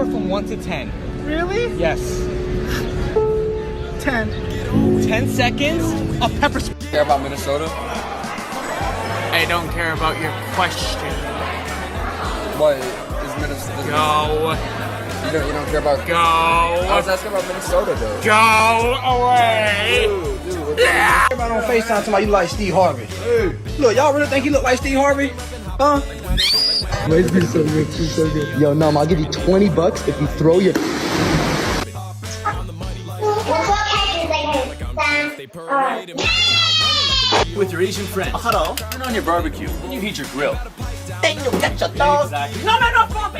number from 1 to 10. Really? Yes. 10. 10 seconds? A pepper spray. Care about Minnesota? I don't care about your question. What is Minnesota? Go. You don't care about. Go. I was asking about Minnesota though. Go away. Dude, what's Everybody on FaceTime talking about you like Steve Harvey. Hey. Look, y'all really think he look like Steve Harvey? Huh? It's been so good, it's been so good. Yo, Num, I'll give you $20 if you throw your. With your Asian friends. Hello. Turn on your barbecue. And you heat your grill. Then you get your dog. Exactly. No, fuck